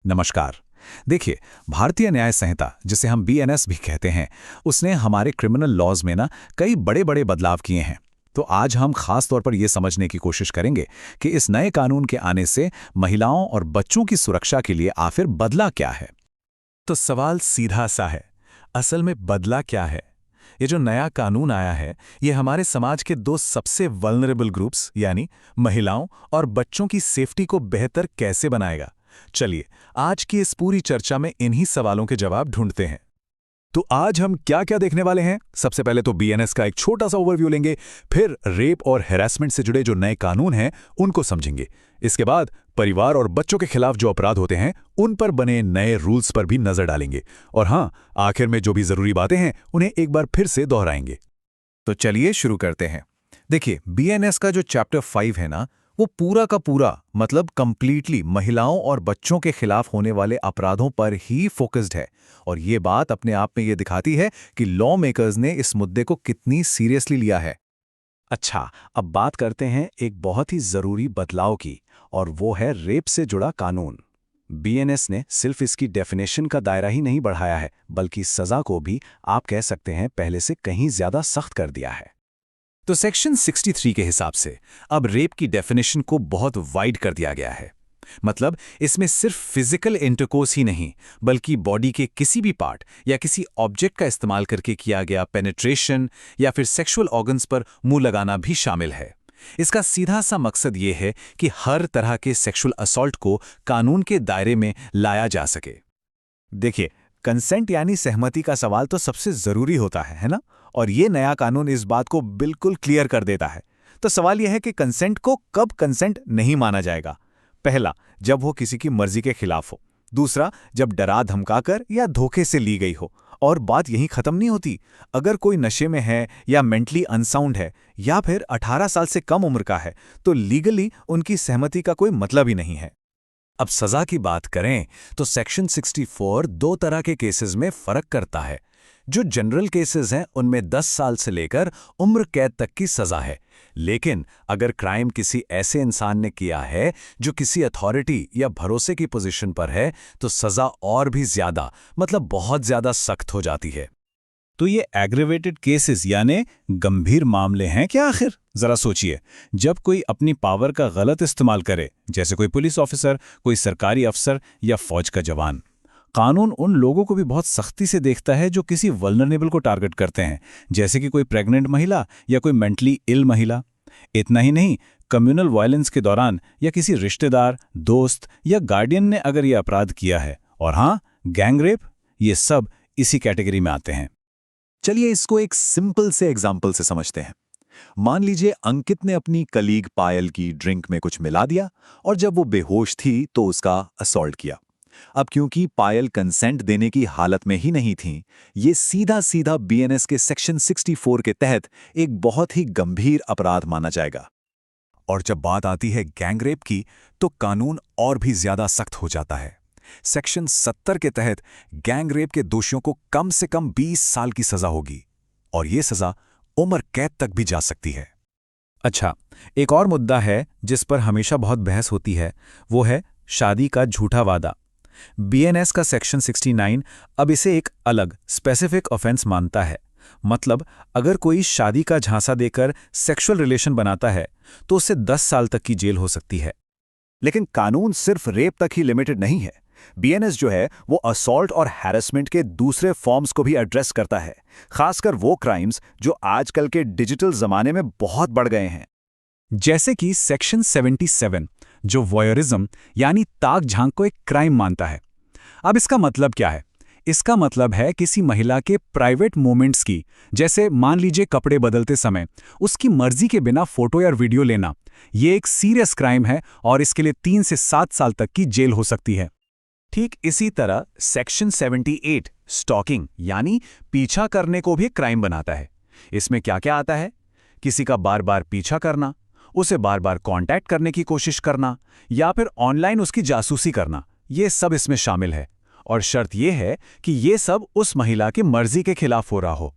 नमस्कार। देखिए, भारतीय न्याय संहिता जिसे हम बीएनएस भी कहते हैं, उसने हमारे क्रिमिनल लॉज में ना कई बड़े बड़े बदलाव किए हैं। तो आज हम खास तौर पर यह समझने की कोशिश करेंगे कि इस नए कानून के आने से महिलाओं और बच्चों की सुरक्षा के लिए आखिर बदला क्या है। तो सवाल सीधा सा है, असल में बदला क्या है? ये जो नया कानून आया है, ये हमारे समाज के दो सबसे वल्नरेबल ग्रुप्स यानी महिलाओं और बच्चों की सेफ्टी को बेहतर कैसे बनाएगा? चलिए, आज की इस पूरी चर्चा में इन्हीं सवालों के जवाब ढूंढते हैं। तो आज हम क्या क्या देखने वाले हैं? सबसे पहले तो बीएनएस का एक छोटा सा ओवरव्यू लेंगे, फिर रेप और हैरेसमेंट से जुड़े जो नए कानून हैं उनको समझेंगे। इसके बाद परिवार और बच्चों के खिलाफ जो अपराध होते हैं उन पर बने नए रूल्स पर भी नजर डालेंगे। और हाँ, आखिर में जो भी जरूरी बातें हैं उन्हें एक बार फिर से दोहराएंगे। तो चलिए शुरू करते हैं। देखिए, बीएनएस का जो चैप्टर 5 है ना, वो पूरा का पूरा मतलब कंप्लीटली महिलाओं और बच्चों के खिलाफ होने वाले अपराधों पर ही फोकस्ड है। और ये बात अपने आप में ये दिखाती है कि लॉ मेकर्स ने इस मुद्दे को कितनी सीरियसली लिया है। अच्छा, अब बात करते हैं एक बहुत ही जरूरी बदलाव की, और वो है रेप से जुड़ा कानून। बीएनएस ने सिर्फ इसकी डेफिनेशन का दायरा ही नहीं बढ़ाया है, बल्कि सजा को भी आप कह सकते हैं पहले से कहीं ज्यादा सख्त कर दिया है। तो सेक्शन 63 के हिसाब से अब रेप की डेफिनेशन को बहुत वाइड कर दिया गया है। मतलब इसमें सिर्फ फिजिकल इंटरकोर्स ही नहीं, बल्कि बॉडी के किसी भी पार्ट या किसी ऑब्जेक्ट का इस्तेमाल करके किया गया पेनिट्रेशन या फिर सेक्सुअल ऑर्गन्स पर मुंह लगाना भी शामिल है। इसका सीधा सा मकसद ये है कि हर तरह के सेक्सुअल असॉल्ट को कानून के दायरे में लाया जा सके। देखिए, कंसेंट यानी सहमति का सवाल तो सबसे जरूरी होता है ना? और ये नया कानून इस बात को बिल्कुल क्लियर कर देता है। तो सवाल यह है कि कंसेंट को कब कंसेंट नहीं माना जाएगा। पहला, जब वो किसी की मर्जी के खिलाफ हो। दूसरा, जब डरा धमकाकर या धोखे से ली गई हो। और बात यहीं खत्म नहीं होती। अगर कोई नशे में है या मेंटली अनसाउंड है या फिर 18 साल से कम उम्र का है, तो लीगली उनकी सहमति का कोई मतलब ही नहीं है। अब सजा की बात करें तो सेक्शन 64 दो तरह के केसेस में फर्क करता है। जो जनरल केसेस हैं उनमें 10 साल से लेकर उम्र कैद तक की सजा है। लेकिन अगर क्राइम किसी ऐसे इंसान ने किया है जो किसी अथॉरिटी या भरोसे की पोजीशन पर है, तो सजा और भी ज्यादा मतलब बहुत ज्यादा सख्त हो जाती है। तो ये एग्रीवेटेड केसेस यानी गंभीर मामले हैं क्या आखिर? जरा सोचिए, जब कोई अपनी पावर का गलत इस्तेमाल करे, जैसे कोई पुलिस ऑफिसर, कोई सरकारी अफसर या फौज का जवान। कानून उन लोगों को भी बहुत सख्ती से देखता है जो किसी वल्नरेबल को टारगेट करते हैं, जैसे कि कोई प्रेग्नेंट महिला या कोई मेंटली इल महिला। इतना ही नहीं, कम्युनल वायलेंस के दौरान या किसी रिश्तेदार, दोस्त या गार्डियन ने अगर ये अपराध किया है, और हाँ, गैंग रेप, ये सब इसी कैटेगरी में आते हैं। चलिए इसको एक सिंपल से एग्जाम्पल से समझते हैं। मान लीजिए अंकित ने अपनी कलीग पायल की ड्रिंक में कुछ मिला दिया और जब वो बेहोश थी तो उसका असॉल्ट किया। अब क्योंकि पायल कंसेंट देने की हालत में ही नहीं थी, ये सीधा सीधा बीएनएस के सेक्शन 64 के तहत एक बहुत ही गंभीर अपराध माना जाएगा। और जब बात आती है गैंग रेप की, तो कानून और भी ज्यादा सख्त हो जाता है। सेक्शन 70 के तहत गैंग रेप के दोषियों को कम से कम 20 साल की सजा होगी, और ये सजा उम्र कैद तक भी जा सकती है। अच्छा, एक और मुद्दा है जिस पर हमेशा बहुत बहस होती है, वो है शादी का झूठा वादा। बीएनएस का सेक्शन 69 अब इसे एक अलग स्पेसिफिक ऑफेंस मानता है। मतलब अगर कोई शादी का झांसा देकर सेक्सुअल रिलेशन बनाता है तो उसे 10 साल तक की जेल हो सकती है। लेकिन कानून सिर्फ रेप तक ही लिमिटेड नहीं है। बीएनएस जो है वो असॉल्ट और हैरेसमेंट के दूसरे फॉर्म्स को भी एड्रेस करता है, खासकर वो क्राइम्स जो आजकल के डिजिटल जमाने में बहुत बढ़ गए हैं। जैसे कि सेक्शन 77 जो वॉयरिज्म यानी ताक झांक को एक क्राइम मानता है। अब इसका मतलब क्या है? इसका मतलब है किसी महिला के प्राइवेट मोमेंट्स की, जैसे मान लीजिए कपड़े बदलते समय, उसकी मर्जी के बिना फोटो या वीडियो लेना। ये एक सीरियस क्राइम है और इसके लिए 3 से 7 साल तक की जेल हो सकती है। ठीक इसी तरह सेक्शन 78 स्टॉकिंग यानी पीछा करने को भी क्राइम बनाता है। इसमें क्या क्या आता है? किसी का बार बार पीछा करना, उसे बार बार कांटेक्ट करने की कोशिश करना या फिर ऑनलाइन उसकी जासूसी करना, ये सब इसमें शामिल है। और शर्त यह है कि ये सब उस महिला की मर्जी के खिलाफ हो रहा हो।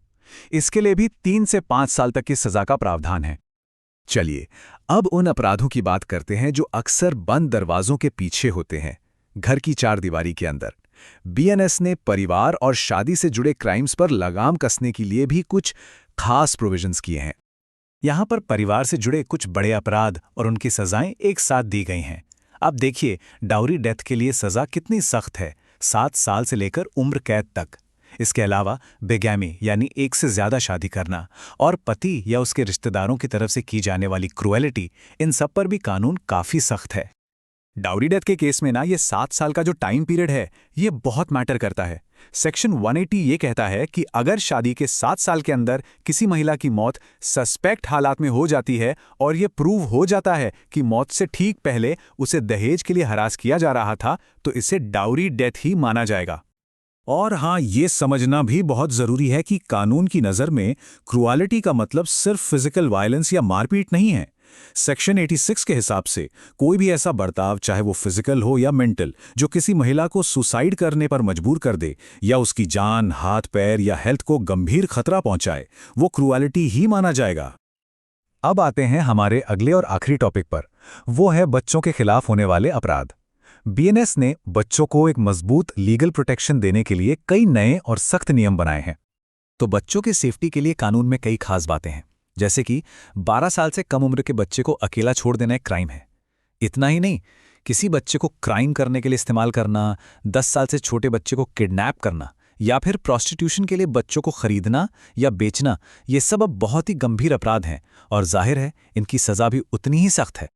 इसके लिए भी 3 से 5 साल तक की सजा का प्रावधान है। चलिए अब उन अपराधों की बात करते हैं जो अक्सर बंद दरवाजों के पीछे होते हैं, घर की चारदीवारी के अंदर। बीएनएस ने परिवार और शादी से जुड़े क्राइम्स पर लगाम कसने के लिए भी कुछ खास प्रोविजंस किए हैं। यहाँ पर परिवार से जुड़े कुछ बड़े अपराध और उनकी सजाएं एक साथ दी गई हैं। अब देखिए, डाउरी डेथ के लिए सजा कितनी सख्त है, 7 साल से लेकर उम्र कैद तक। इसके अलावा बिगैमी यानी एक से ज्यादा शादी करना और पति या उसके रिश्तेदारों की तरफ से की जाने वाली क्रूएलिटी, इन सब पर भी कानून काफी सख्त है। डाउरी डेथ के केस में ना ये 7 साल का जो टाइम पीरियड है, ये बहुत मैटर करता है। सेक्शन 180 ये कहता है कि अगर शादी के 7 साल के अंदर किसी महिला की मौत सस्पेक्ट हालात में हो जाती है और ये प्रूव हो जाता है कि मौत से ठीक पहले उसे दहेज के लिए हरास किया जा रहा था, तो इसे डाउरी डेथ ही माना जाएगा। और हाँ, ये समझना भी बहुत जरूरी है कि कानून की नज़र में क्रूअलिटी का मतलब सिर्फ फिजिकल वायलेंस या मारपीट नहीं है। सेक्शन 86 के हिसाब से कोई भी ऐसा बर्ताव, चाहे वो फिजिकल हो या मेंटल, जो किसी महिला को सुसाइड करने पर मजबूर कर दे या उसकी जान, हाथ पैर या हेल्थ को गंभीर खतरा पहुंचाए, वो क्रूअलिटी ही माना जाएगा। अब आते हैं हमारे अगले और आखिरी टॉपिक पर, वो है बच्चों के खिलाफ होने वाले अपराध। बीएनएस ने बच्चों को एक मजबूत लीगल प्रोटेक्शन देने के लिए कई नए और सख्त नियम बनाए हैं। तो बच्चों की सेफ्टी के लिए कानून में कई खास बातें हैं, जैसे कि 12 साल से कम उम्र के बच्चे को अकेला छोड़ देना एक क्राइम है। इतना ही नहीं, किसी बच्चे को क्राइम करने के लिए इस्तेमाल करना, 10 साल से छोटे बच्चे को किडनैप करना या फिर प्रोस्टिट्यूशन के लिए बच्चों को खरीदना या बेचना, ये सब अब बहुत ही गंभीर अपराध हैं और जाहिर है इनकी सजा भी उतनी ही सख्त है।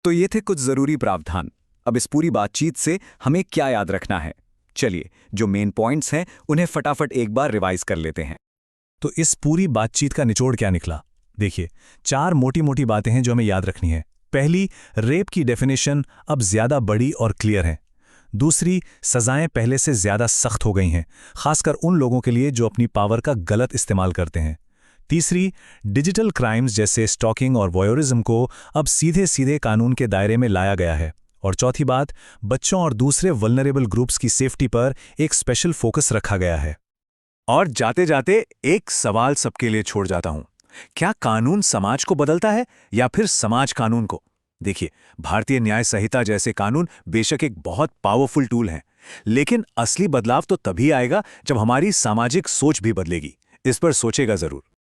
तो ये थे कुछ जरूरी प्रावधान। अब इस पूरी बातचीत से हमें क्या याद रखना है? चलिए, जो मेन पॉइंट्स हैं उन्हें फटाफट एक बार रिवाइज कर लेते हैं। तो इस पूरी बातचीत का निचोड़ क्या निकला? देखिए, 4 मोटी मोटी बातें हैं जो हमें याद रखनी है। पहली, रेप की डेफिनेशन अब ज्यादा बड़ी और क्लियर है। दूसरी, सजाएं पहले से ज्यादा सख्त हो गई हैं, खासकर उन लोगों के लिए जो अपनी पावर का गलत इस्तेमाल करते हैं। तीसरी, डिजिटल क्राइम्स जैसे स्टॉकिंग और वॉयरिज्म को अब सीधे सीधे कानून के दायरे में लाया गया है। और चौथी बात, बच्चों और दूसरे वल्नरेबल ग्रुप्स की सेफ्टी पर एक स्पेशल फोकस रखा गया है। और जाते जाते एक सवाल सबके लिए छोड़ जाता हूं, क्या कानून समाज को बदलता है या फिर समाज कानून को? देखिए, भारतीय न्याय संहिता जैसे कानून बेशक एक बहुत पावरफुल टूल हैं, लेकिन असली बदलाव तो तभी आएगा जब हमारी सामाजिक सोच भी बदलेगी। इस पर सोचेगा जरूर।